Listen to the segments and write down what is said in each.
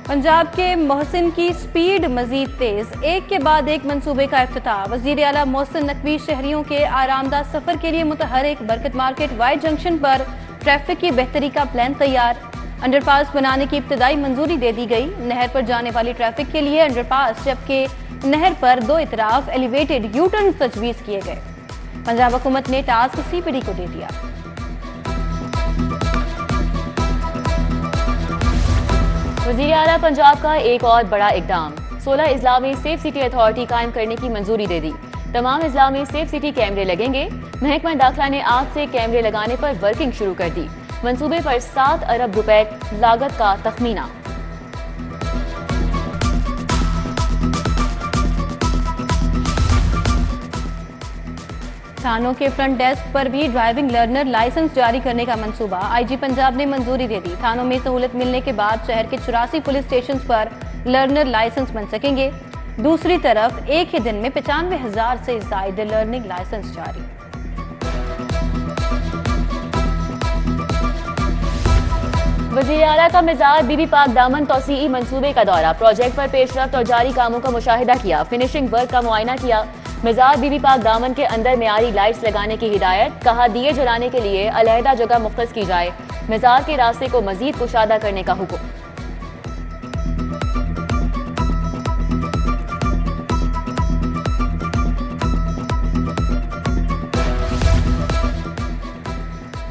पंजाब के मोहसिन की स्पीड मजीद तेज, एक के बाद एक मंसूबे का इफ्तिताह। वजीर आला मोहसिन नकवी शहरियों के आरामदा सफर के लिए मुतहरिक। बरकत मार्केट वाइड जंक्शन पर ट्रैफिक की बेहतरी का प्लान तैयार। अंडरपास बनाने की इब्तदाई मंजूरी दे दी गई। नहर पर जाने वाली ट्रैफिक के लिए अंडरपास, जबकि नहर पर दो इतराफ एलिवेटेड यू टर्न तजवीज किए गए। पंजाब हुकूमत ने टास्क सीपीडी को दे दिया। वज़ीर आला पंजाब का एक और बड़ा इकदाम, 16 अजला में सेफ सिटी अथॉरिटी कायम करने की मंजूरी दे दी। तमाम अजला में सेफ सिटी कैमरे लगेंगे। महकमा दाखिला ने आज से कैमरे लगाने पर वर्किंग शुरू कर दी। मंसूबे पर 7 अरब रुपए लागत का तखमीना। थानों के फ्रंट डेस्क पर भी ड्राइविंग लर्नर लाइसेंस जारी करने का मंसूबा। आईजी पंजाब ने मंजूरी दे दी। थानों में सहूलत मिलने के बाद शहर के 84 पुलिस स्टेशन पर लर्नर लाइसेंस बन सकेंगे। दूसरी तरफ एक ही दिन में 95,000 से ज्यादा लर्निंग लाइसेंस जारी। वज़ीर आला का मिजाज बीबी पाक दामन तौसीई मंसूबे का दौरा। प्रोजेक्ट पर पेशरफ्त और जारी कामों का मुशाहिदा किया। फिनिशिंग वर्क का मुआयना किया। मिजाज बीबी पाक दामन के अंदर मेयारी लाइट्स लगाने की हिदायत। कहा दिए जलाने के लिए अलहदा जगह मुख्तस की जाए। मिजाज के रास्ते को मजीद कुशादा करने का हुक्म।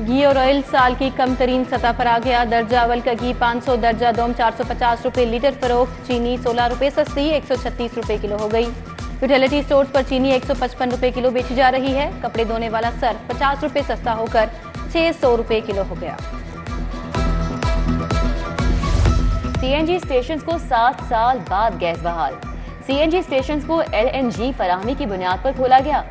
घी और ऑयल साल की कम तरीन सतह पर आ गया। दर्जा अवल का घी 500, दर्जा दोम 450 रुपए लीटर फरोख्त। चीनी 16 रुपए सस्ती 136 रुपए किलो हो गई। यूटिलिटी स्टोर्स पर चीनी 155 रुपए किलो बेची जा रही है। कपड़े धोने वाला सर्फ 50 रुपए सस्ता होकर 600 रुपए किलो हो गया। सीएनजी स्टेशन को 7 साल बाद गैस बहाल। सीएनजी स्टेशन को एलएनजी फराहमी की बुनियाद पर खोला गया।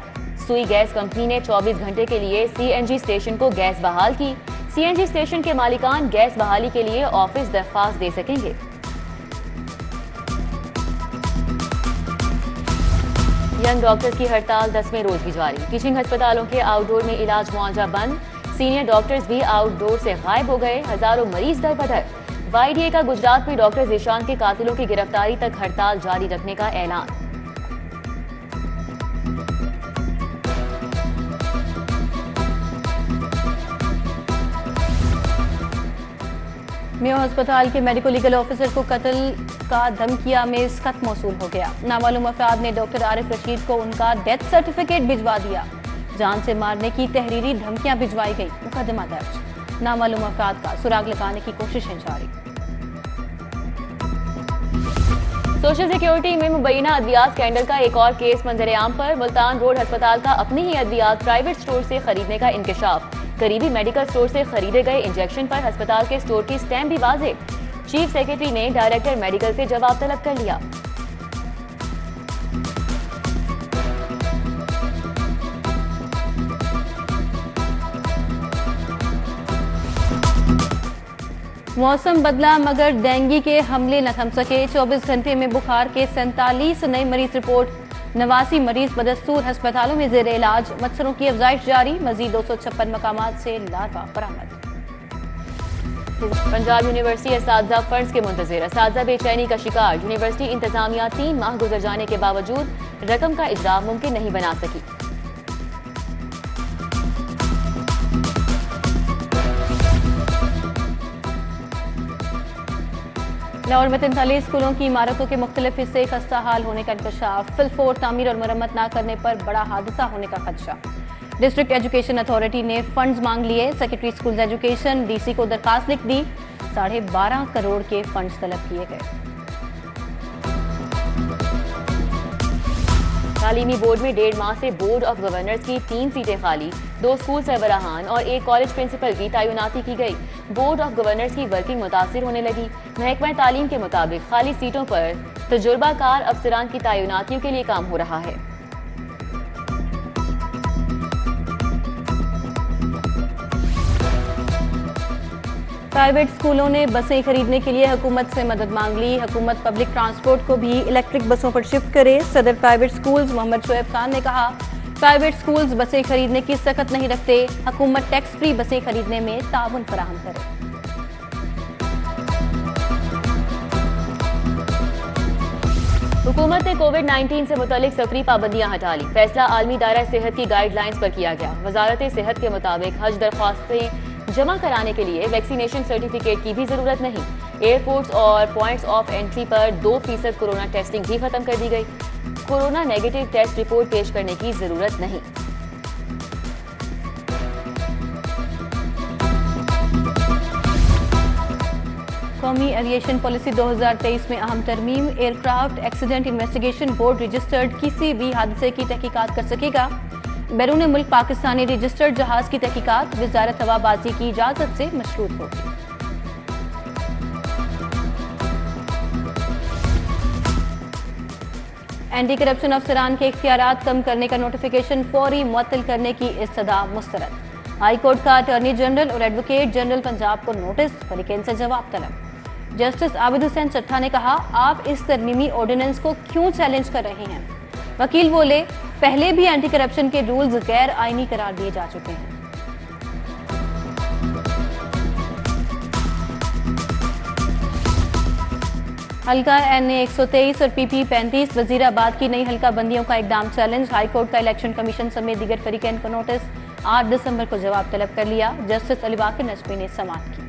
सुई गैस कंपनी ने 24 घंटे के लिए सीएनजी स्टेशन को गैस बहाल की। सीएनजी स्टेशन के मालिकान गैस बहाली के लिए ऑफिस दरख्वास्त दे सकेंगे। यंग डॉक्टर्स की हड़ताल 10वें रोज भी जारी। टीचिंग अस्पतालों के आउटडोर में इलाज मुआवजा बंद। सीनियर डॉक्टर्स भी आउटडोर से गायब हो गए। हजारों मरीज दर बदर। वाईडीए का गुजरात में डॉक्टर ज़ीशान के कातिलों की गिरफ्तारी तक हड़ताल जारी रखने का ऐलान। मेयो अस्पताल के मेडिको लीगल ऑफिसर को कत्ल का धमकिया में खत मौसूल हो गया। नामालूम अफराद ने डॉक्टर आरिफ रशीद को उनका डेथ सर्टिफिकेट भिजवा दिया। जान से मारने की तहरीरी धमकियां भिजवाई गई। मुकदमा दर्ज। नामालूम अफराद का सुराग लगाने की कोशिशें जारी। सोशल सिक्योरिटी में मुबैना अद्वियात स्कैंडल का एक और केस मंजरेआम पर। मुल्तान रोड अस्पताल का अपने ही अद्वियात प्राइवेट स्टोर से खरीदने का इंकशाफ। करीबी मेडिकल स्टोर से खरीदे गए इंजेक्शन पर अस्पताल के स्टोर की स्टैम्प भी वाजे। चीफ सेक्रेटरी ने डायरेक्टर मेडिकल से जवाब तलब कर लिया। मौसम बदला मगर डेंगू के हमले न थम सके। 24 घंटे में बुखार के 47 नए मरीज रिपोर्ट। 89 मरीज बदस्तूर अस्पतालों में जेर इलाज। मच्छरों की अफजाइश जारी। मजीद 256 मकामात से लार्वा बरामद। पंजाब यूनिवर्सिटी असातिज़ा फंड्स के मुंतज़िर। असातिज़ा बेचैनी का शिकार। यूनिवर्सिटी इंतजामिया 3 माह गुजर जाने के बावजूद रकम का इजरा मुमकिन नहीं बना सकी। लाहौर में 43 स्कूलों की इमारतों के मुख्तलिफ हिस्से खस्ता हाल होने का इंकशाफ। फिलफोर तामीर और मरम्मत न करने पर बड़ा हादसा होने का खदशा। डिस्ट्रिक्ट एजुकेशन अथॉरिटी ने फंड्स मांग लिए। सेक्रेटरी स्कूल एजुकेशन डीसी को दरखास्त लिख दी। 12.5 करोड़ के फंड्स तलब किए गए। तालीमी बोर्ड में 1.5 माह से बोर्ड ऑफ गवर्नर्स की 3 सीटें खाली। 2 स्कूल सरबराहान और 1 कॉलेज प्रिंसिपल की तैनाती की गई। बोर्ड ऑफ गवर्नर्स की वर्किंग मुतासिर होने लगी। महकमा तालीम के मुताबिक खाली सीटों पर तजुर्बाकार अफसरान की तैनातियों के लिए काम हो रहा है। प्राइवेट स्कूलों ने बसें खरीदने के लिए हुकूमत से मदद मांग ली। हुकूमत पब्लिक ट्रांसपोर्ट को भी इलेक्ट्रिक बसों पर शिफ्ट करे। सदर प्राइवेट स्कूल्स मोहम्मद शोएब खान ने कहा, प्राइवेट स्कूल्स बसें खरीदने की सख्त नहीं रखते। हुकूमत टैक्स फ्री बसें खरीदने में ताउन फराहम करे। हुकूमत ने कोविड-19 से मुतालिक सफरी पाबंदियां हटा ली। फैसला आलमी दायरा सेहत की गाइडलाइंस पर किया गया। वजारत सेहत के मुताबिक हज दरख्वास्तें जमा कराने के लिए वैक्सीनेशन सर्टिफिकेट की भी जरूरत नहीं। एयरपोर्ट्स और पॉइंट्स ऑफ एंट्री पर 2% कोरोना टेस्टिंग भी खत्म कर दी गई। कोरोना नेगेटिव टेस्ट रिपोर्ट पेश करने की जरूरत नहीं। कौमी एविएशन पॉलिसी 2023 में अहम तरमीम। Aircraft accident investigation board registered किसी भी हादसे की तहकीकात कर सकेगा। बैरून मुल्क पाकिस्तानी रजिस्टर्ड जहाज की तहकीकात वजारत हवाबाजी की इजाजत से मशरूत होगी। एंटी करप्शन अफसरान के इख्तियारात कम करने का नोटिफिकेशन फौरी मुअत्तल करने की इस्तदा मुस्तरद। हाई कोर्ट का अटॉर्नी जनरल और एडवोकेट जनरल पंजाब को नोटिस, फरीकैन से जवाब तलब। जस्टिस आबिद हुसैन चट्टा ने कहा, आप इस तरमीमी ऑर्डिनेंस को क्यों चैलेंज कर रहे हैं? वकील बोले, पहले भी एंटी करप्शन के रूल्स गैर आईनी करार दिए जा चुके हैं। हल्का NA 123 और PP 35 वजीराबाद की नई हल्का बंदियों का इकदाम चैलेंज। हाईकोर्ट का इलेक्शन कमीशन समेत दीगर फरीकैन को नोटिस, 8 दिसंबर को जवाब तलब कर लिया। जस्टिस अली बाकर नजमी ने समाअत की।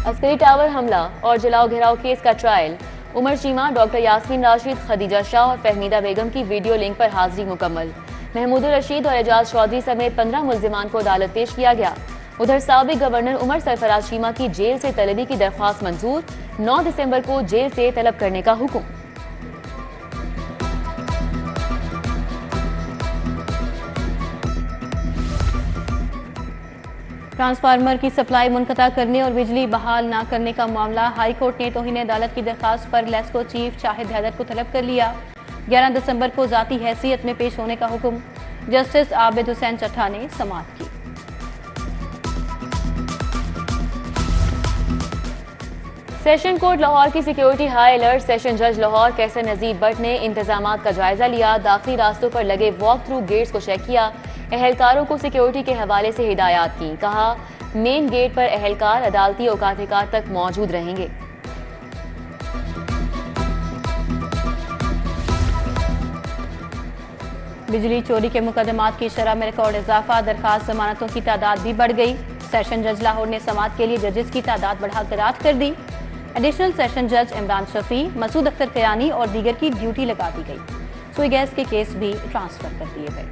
अस्करी टावर हमला और जलाओ घिराव केस का ट्रायल। उमर चीमा, डॉक्टर यास्मीन राशिद, खदीजा शाह और फहमीदा बेगम की वीडियो लिंक पर हाजिरी मुकम्मल। महमूद रशीद और एजाज चौधरी समेत 15 मुल्जिमान को अदालत पेश किया गया। उधर साबिक गवर्नर उमर सरफराज चीमा की जेल से तलबी की दरख्वास्त मंजूर। 9 दिसंबर को जेल से तलब करने का हुक्म। ट्रांसफार्मर की सप्लाई मुनक़ता करने और बिजली बहाल न करने का मामला। हाई कोर्ट ने तौहीन अदालत की दरखास्त पर लेस्को चीफ शाहिद हैदर को तलब कर लिया। 11 दिसंबर को जाती हैसियत में पेश होने का हुक्म। जस्टिस आबिद हुसैन चट्टा ने समाअत की। सेशन कोर्ट लाहौर की सिक्योरिटी हाई अलर्ट। सेशन जज लाहौर कैसर नजीर बट ने इंतजामात का जायजा लिया। दाखिली रास्तों पर लगे वॉक थ्रू गेट्स को चेक किया। एहलकारों को सिक्योरिटी के हवाले से हिदायत की। कहा, मेन गेट पर एहलकार अदालती औकातिकार तक मौजूद रहेंगे। बिजली चोरी के मुकदमात की शरह में रिकॉर्ड इजाफा। दरखास्त जमानतों की तादाद भी बढ़ गई। सेशन जज लाहौर ने समाअत के लिए जजेस की तादाद बढ़ाकर 8 कर दी। एडिशनल सेशन जज इमरान शफी, मसूद अख्तर कयानी और दीगर की ड्यूटी लगा दी गई। सुई गैस के केस भी ट्रांसफर कर दिए गए।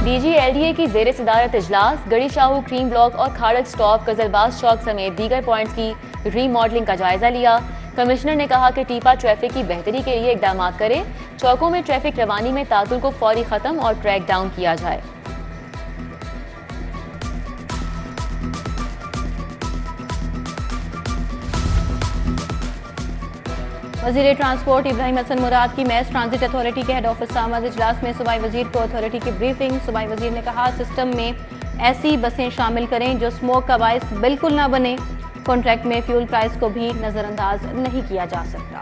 DG LDA की जेर सदारत इजलास। गड़ी शाहू, क्रीम ब्लॉक और खाड़क स्टॉप, कजलबाज चौक समेत दीगर पॉइंट्स की रीमॉडलिंग का जायजा लिया। कमिश्नर ने कहा कि टीपा ट्रैफिक की बेहतरी के लिए इकदाम करे। चौकों में ट्रैफिक रवानी में तातुल को फौरी खत्म और ट्रैक डाउन किया जाए। वजीर ट्रांसपोर्ट इब्राहिम हसन मुराद की मैस ट्रांजिट अथॉरिटी के हेड ऑफिस आमद इजलास में सूबाई वजीर को अथॉरिटी की ब्रीफिंग। सूबाई वजीर ने कहा, सिस्टम में ऐसी बसें शामिल करें जो स्मोक का बायस बिल्कुल ना बने। कॉन्ट्रैक्ट में फ्यूल प्राइस को भी नजरअंदाज नहीं किया जा सकता।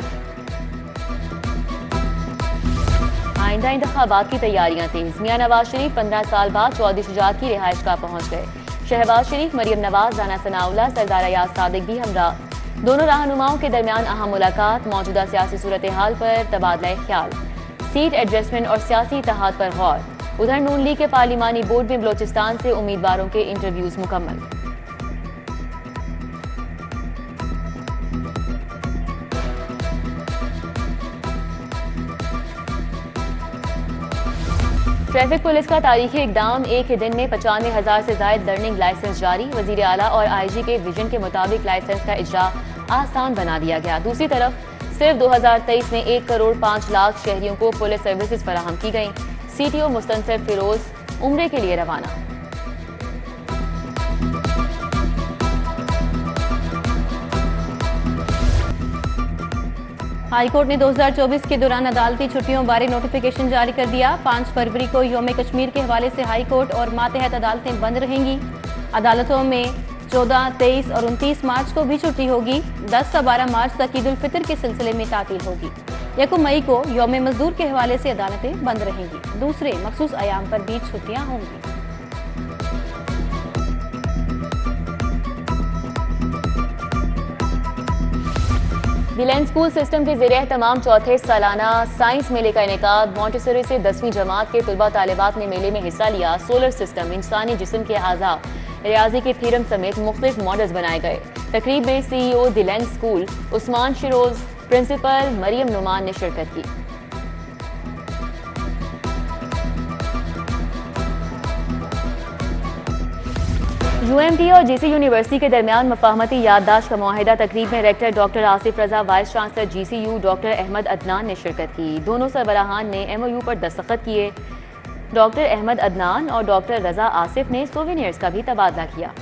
आइंदा इंतखाबात की तैयारियां तेज। मियां नवाज शरीफ 15 साल बाद चौधरी शुजात की रिहाइश गाह पहुंच गए। शहबाज शरीफ, मरियम नवाज, राना सनाउल्लाह, सरदार अयाज सादिक भी हमरा। दोनों रहनुमाओं के दरमियान अहम मुलाकात। मौजूदा सियासी सूरत हाल पर तबादला ख्याल। सीट एडजस्टमेंट और सियासी इत्तेहाद पर गौर। उधर नून लीग के पार्लिमानी बोर्ड में बलोचिस्तान से उम्मीदवारों के इंटरव्यूज मुकम्मल। ट्रैफिक पुलिस का तारीखी इकदाम। एक ही दिन में 95,000 से ज्यादा लर्निंग लाइसेंस जारी। वजीर आला और IG के विजन के मुताबिक लाइसेंस का इजरा आसान बना दिया गया। दूसरी तरफ सिर्फ 2023 में 1 करोड़ 5 लाख शहरियों को पुलिस सर्विसेज फराहम की गई। CTO मुस्तनसर फिरोज उम्रे के लिए रवाना। हाईकोर्ट ने 2024 के दौरान अदालती छुट्टियों बारे नोटिफिकेशन जारी कर दिया। 5 फरवरी को यौम कश्मीर के हवाले से हाईकोर्ट और मातहत अदालतें बंद रहेंगी। अदालतों में 14, 23 और 29 मार्च को भी छुट्टी होगी। 10 से 12 मार्च तक ईद उल फितर के सिलसिले में तातील होगी। 1 मई को यौम मजदूर के हवाले से अदालतें बंद रहेंगी। दूसरे मखसूस अयाम पर भी छुट्टियां होंगी। दिलैन स्कूल सिस्टम के ज़रिए तमाम चौथे सालाना साइंस मेले का इनेकाद। मॉन्टेसरी से 10वीं जमात के तलबा तालिबात ने मेले में हिस्सा लिया। सोलर सिस्टम, इंसानी जिस्म के आज़ा, रियाजी के थीरम समेत मुख्तलिफ मॉडल्स बनाए गए। तकरीब में CEO दिलैन स्कूल उस्मान शिरोज, प्रिंसिपल मरियम नुमान ने शिरकत की। UMT और GC यूनिवर्सिटी के दरमियान मफाहमती याददाश्त का मुआहिदा। तकरीब में rector doctor Asif Raza, vice chancellor GCU doctor Ahmad Adnan ने शिरकत की। दोनों सरबराहान ने MOU पर दस्तखत किए। डॉक्टर अहमद अदनान और डॉक्टर रजा आसिफ ने सोवेनियर्स का भी तबादला किया।